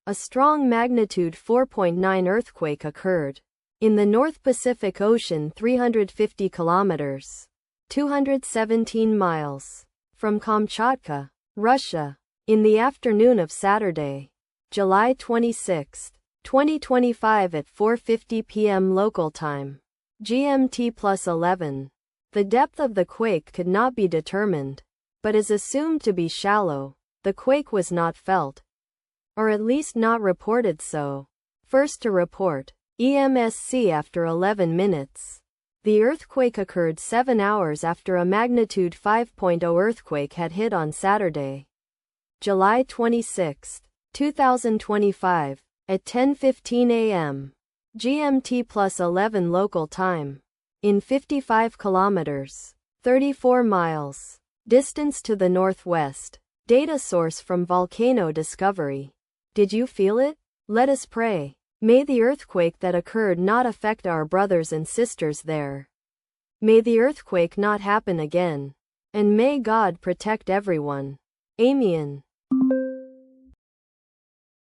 A strong magnitude 4.9 earthquake occurred in the North Pacific Ocean 350 kilometers, 217 miles from Kamchatka, Russia, in the afternoon of Saturday, July 26, 2025 at 4:50 p.m. local time, GMT+11. The depth of the quake could not be determined, but is assumed to be shallow. The quake was not felt, or at least not reported so. First to report, EMSC after 11 minutes. The earthquake occurred 7 hours after a magnitude 5.0 earthquake had hit on Saturday, July 26, 2025, at 10:15 a.m. GMT+11 local time, in 55 kilometers, 34 miles, distance to the northwest. Data source from Volcano Discovery. Did you feel it? Let us pray. May the earthquake that occurred not affect our brothers and sisters there. May the earthquake not happen again. And may God protect everyone. Amen.